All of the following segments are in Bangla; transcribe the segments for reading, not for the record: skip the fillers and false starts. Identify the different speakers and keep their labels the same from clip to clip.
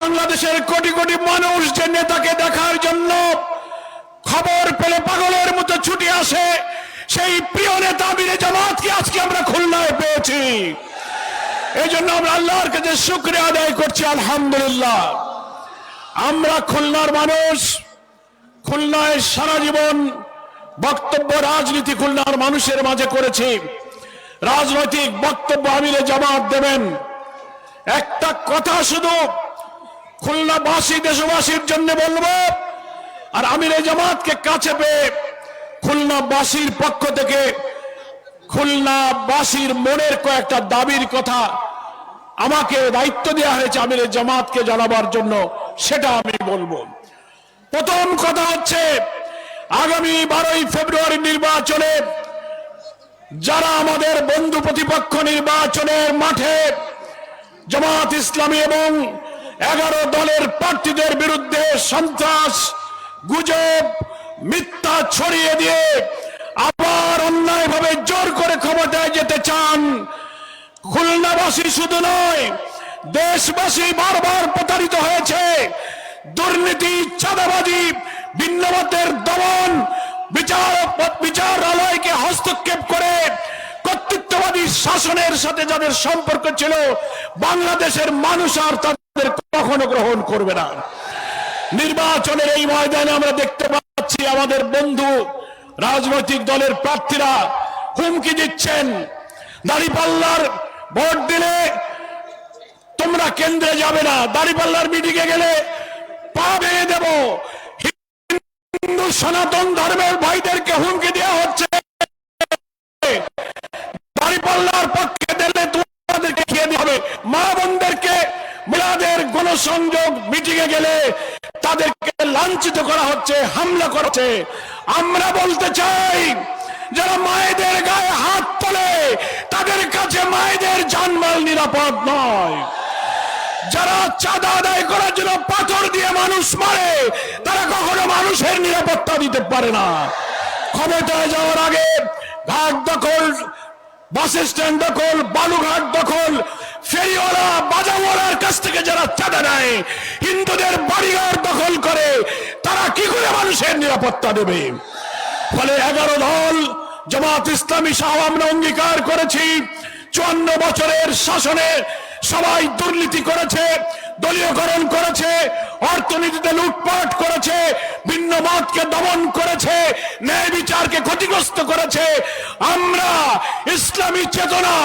Speaker 1: বাংলাদেশের কোটি কোটি মানুষ যে নেতাকে দেখার জন্য খবর পেলে পাগলের মতো ছুটে আসে, সেই প্রিয় নেতা আমিরে জামাতকে আজকে আমরা খুলনায় পেয়েছি। এই জন্য আমরা আল্লাহর কাছে শুকরিয়া আদায় করছি, আলহামদুলিল্লাহ। আমরা খুলনার মানুষ, খুলনায় সারা জীবন বক্তব্য রাজনীতি খুলনার মানুষের মাঝে করেছি। রাজনৈতিক বক্তব্য আমিরে জামাত দেবেন। একটা কথা শুধু খুলনাবাসী দেশবাসীর জন্য বলবো, আর আমিরে জামাতকে কাছে পেয়ে খুলনাবাসীর পক্ষ থেকে খুলনাবাসীর মনের কয়েকটা দাবির কথা আমাকে দায়িত্ব দেওয়া হয়েছে আমিরে জামাতকে জানাবার জন্য, সেটা আমি বলবো। প্রথম কথা হচ্ছে, আগামী 12ই ফেব্রুয়ারি নির্বাচনে যারা আমাদের বন্ধু প্রতিপক্ষ নির্বাচনের মাঠে জামাত ইসলামী এবং 11 দলের প্রার্থীদের বিরুদ্ধে সন্ত্রাস, গুজব, মিথ্যা ছড়িয়ে দিয়ে আবার অন্যায়ভাবে জোর করে ক্ষমতায় যেতে চান, খুলনাবাসী শুধু নয় দেশবাসী বারবার প্রতারিত হয়েছে। দুর্নীতি, চাঁদাবাজি, ভিন্নমতের দমন, বিচারালয়কে হস্তক্ষেপ করে কর্তৃত্ববাদী শাসনের সাথে যাদের সম্পর্ক ছিল, বাংলাদেশের মানুষ আর তাদের কখনো গ্রহণ করবে না। নির্বাচনের এই ময়দানে আমরা দেখতে পাচ্ছি আমাদের বন্ধু রাজনৈতিক দলের প্রার্থীরা হুমকি দিচ্ছেন, দাঁড়িপাল্লার ভোট দিলে তোমরা কেন্দ্রে যাবে না, দাঁড়িপাল্লার মিটিংয়ে গেলে পা ভেঙে দেব। হিন্দু সনাতন ধর্মের ভাইদেরকে হুমকি দেওয়া হচ্ছে, দাঁড়িপাল্লার পক্ষে দিলে তোমাদেরকে খেয়ে দিতে হবে। মা বোনদেরকে মিলাদের গণসংযোগ মিটিংয়ে গেলে তাদেরকে লাঞ্ছিত করা হচ্ছে, হামলা করছে। আমরা বলতে চাই, যারা মায়েদের গায়ে হাত তোলে তাদের কাছে মায়েদের জানমাল নিরাপদ নয়। যারা চাঁদা আদায় করার জন্য পাথর দিয়ে মানুষ মারে, তারা কখনো মানুষের নিরাপত্তা দিতে পারে না। ক্ষমতায় যাওয়ার আগে ঘাট দখল, বাস স্ট্যান্ড দখল, বালুঘাট দখল, ফেরিওয়ালা বাজাওয়ালার কাছ থেকে যারা চাঁদা নেয়, হিন্দুদের বাড়িঘর দখল করে, তারা কি করে মানুষের নিরাপত্তা দেবে? ফলে 11 দল জামাত ইসলামী সহ আমরা অঙ্গীকার করেছি, 54 বছরের শাসনে সবাই দুর্নীতি করেছে, দলীয়করণ করেছে, অর্থনীতিতে লুটপাট করেছে, ভিন্ন মতকে দমন করেছে, ন্যায় বিচারকে ক্ষতিগ্রস্ত করেছে। আমরা ইসলামী চেতনা,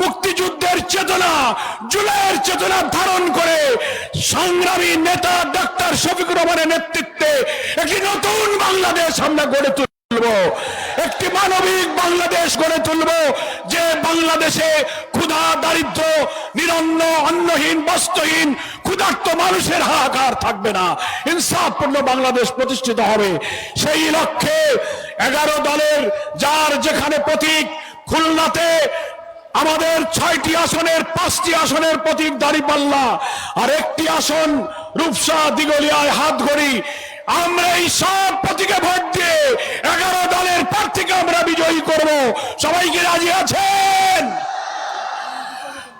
Speaker 1: মুক্তিযুদ্ধের চেতনা, জুলাইয়ের চেতনা ধারণ করে সংগ্রামী নেতা ডাক্তার শফিকুর রহমানের নেতৃত্বে একটি নতুন বাংলাদেশ আমরা গড়ে তুলব, একটি মানবিক বাংলাদেশ গড়ে তুলব, যে বাংলাদেশে ক্ষুধা, দারিদ্র, নিরন্ন, অন্নহীন, বস্ত্রহীন, ক্ষুধার্ত মানুষের হাহাকার থাকবে না, ইনসাফপূর্ণ বাংলাদেশ প্রতিষ্ঠিত হবে। সেই লক্ষ্যে 11 দলের যার যেখানে প্রতীক, খুলনাতে আমাদের 6টি আসনের 5টি আসনের প্রতীক দাঁড়িপাল্লা, আর একটি আসন রূপসা, দিগলিয়ায়, হাতগড়ি। আমরা এই সব প্রতীকে ভোট দিয়ে 11 দলের প্রার্থীকে আমরা বিজয়ী করব। সবাই কি রাজি আছেন?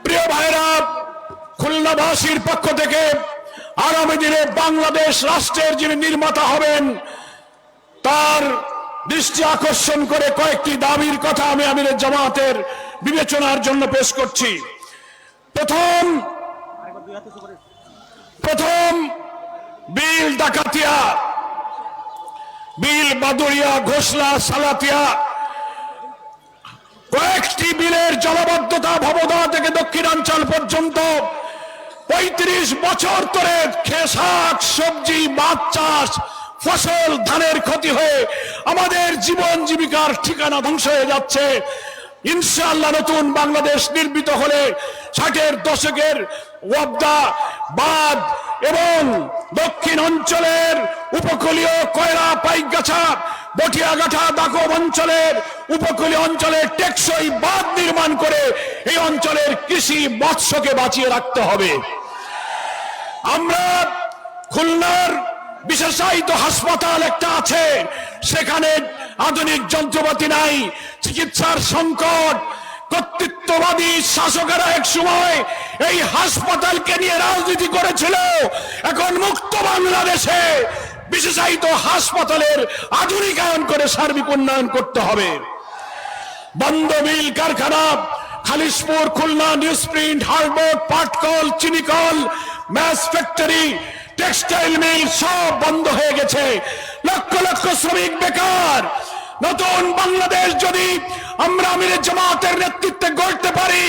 Speaker 1: প্রিয় ভাইরা, খুলনাবাসীর পক্ষ থেকে আগামী দিনে বাংলাদেশ রাষ্ট্রের যিনি নির্মাতা হবেন, তার দৃষ্টি আকর্ষণ করে কয়েকটি দাবির কথা আমি আমিরে জামাতের বিবেচনার জন্য পেশ করছি। প্রথম বিল ডাকাতিয়া, বিল বাদুড়িয়া, ঘোষলা, সালাতিয়া, কয়েকটি বিলের জলাবদ্ধতা ভবদা থেকে দক্ষিণাঞ্চল পর্যন্ত 35 বছর ধরে শাক সবজি, মাছ চাষ, ফসল, ধানের ক্ষতি হয়ে আমাদের জীবন জীবিকার ঠিকানা ধ্বংস হয়ে যাচ্ছে। ইনশাআল্লাহ নতুন বাংলাদেশ নির্মিত হলে 60-এর দশকের ওয়াবদা, বাঁধ এবং দক্ষিণ অঞ্চলের উপকূলীয় কয়রা, পাইকগাছা, বটিয়াঘাটা, দাকব অঞ্চলের উপকূলীয় অঞ্চলে টেকসই বাঁধ নির্মাণ করে এই অঞ্চলের কৃষি, মৎস্যকে বাঁচিয়ে রাখতে হবে। আমরা খুলনার বিশেষায়িত হাসপাতাল একটা আছে, সেখানে আধুনিক যন্ত্রপাতি নাই, চিকিৎসার সংকট। কর্তৃত্ববাদী শাসকেরা এক সময় এই হাসপাতালকে নিয়ে রাজনীতি করেছিল, এখন মুক্ত বাংলাদেশে বিশেষায়িত হাসপাতালের আধুনিকায়ন করে সার্বিক উন্নয়ন করতে হবে। বন্ধ মিল কারখানা, খালিশপুর, খুলনা, নিউজপ্রিন্ট, হার্ডবোর্ড, পাটকল, চিনিকল, ম্যাচ ফ্যাক্টরি, টেক্সটাইল মিল সব বন্ধ হয়ে গেছে। লক্ষ লক্ষ শ্রমিক বেকার। নতুন বাংলাদেশ যদি আমরা আমিরে জামাতের নেতৃত্বে গড়তে পারি,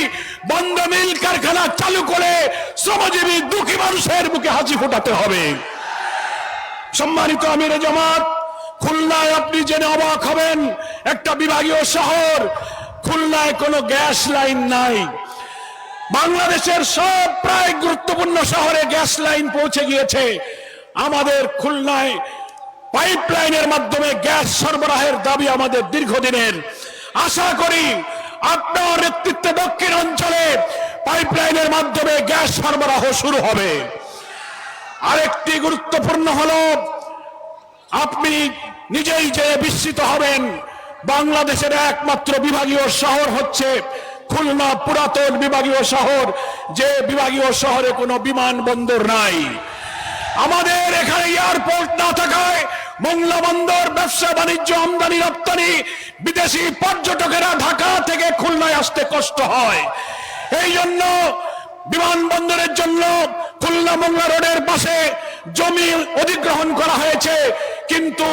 Speaker 1: বন্ধ মিল কারখানা চালু করে শ্রমজীবী দুঃখী মানুষের মুখে হাসি ফোটাতে হবে। সম্মানিত আমিরে জামাত, খুলনায় আপনি জেনে অবাক হবেন, একটা বিভাগীয় শহর, খুলনায় কোনো গ্যাস লাইন নাই। বাংলাদেশের সব প্রায় গুরুত্বপূর্ণ শহরে গ্যাস লাইন পৌঁছে গিয়েছে। আমাদের খুলনায় পাইপলাইনের মাধ্যমে গ্যাস সরবরাহের দাবি আমাদের দীর্ঘদিনের। আশা করি আপনার নেতৃত্বে দক্ষিণ অঞ্চলে পাইপলাইনের মাধ্যমে গ্যাস সরবরাহ শুরু হবে। আরেকটি গুরুত্বপূর্ণ হলো, আপনি নিজেই যে বিস্মিত হবেন, বাংলাদেশের একমাত্র বিভাগীয় শহর হচ্ছে খুলনা, পুরাতন বিভাগীয় শহর, যে বিভাগীয় শহরে কোনো বিমানবন্দর নাই। আমাদের এখানে এয়ারপোর্ট না থাকায় মোংলা বন্দর, ব্যবসা বাণিজ্য, আমদানি রপ্তানি, বিদেশি পর্যটকেরা ঢাকা থেকে খুলনায় আসতে কষ্ট হয়। এই জন্য বিমানবন্দরের জন্য খুলনা মোংলা রোডের পাশে জমি অধিগ্রহণ করা হয়েছে, কিন্তু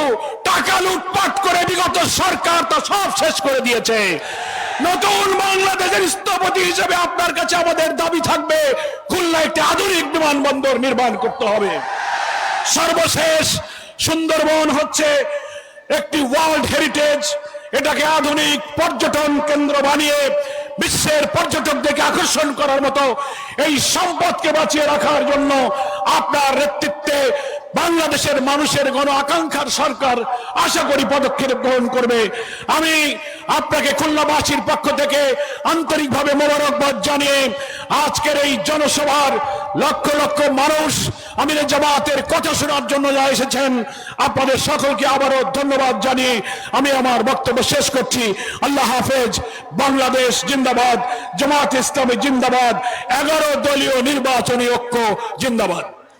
Speaker 1: টাকা লুটপাট করে বিগত সরকার তা সব শেষ করে দিয়েছে। নতুন বাংলাদেশের স্থপতি হিসেবে আপনার কাছে আমাদের দাবি থাকবে, খুলনায় একটি আধুনিক বিমানবন্দর নির্মাণ করতে হবে। সর্বশেষ, সুন্দরবন হচ্ছে একটি ওয়ার্ল্ড হেরিটেজ, এটাকে আধুনিক পর্যটন কেন্দ্র বানিয়ে বিশ্বের পর্যটকদেরকে আকর্ষণ করার মতো এই সম্পদকে বাঁচিয়ে রাখার জন্য আপনার নেতৃত্বে বাংলাদেশের মানুষের গণ আকাঙ্ক্ষার সরকার আশা করি পদক্ষেপ গ্রহণ করবে। আমি আপনাকে খুলনাবাসীর পক্ষ থেকে আন্তরিকভাবে মোবারকবাদ জানিয়ে আজকের এই জনসভার লক্ষ লক্ষ মানুষ আমিরে জামাতের কথা শোনার জন্য যা এসেছেন, আপনাদের সকলকে আবারও ধন্যবাদ জানিয়ে আমি আমার বক্তব্য শেষ করছি। আল্লাহ হাফেজ। বাংলাদেশ জিন্দাবাদ, জামাত ইসলামী জিন্দাবাদ, 11 দলীয় নির্বাচনী ঐক্য জিন্দাবাদ।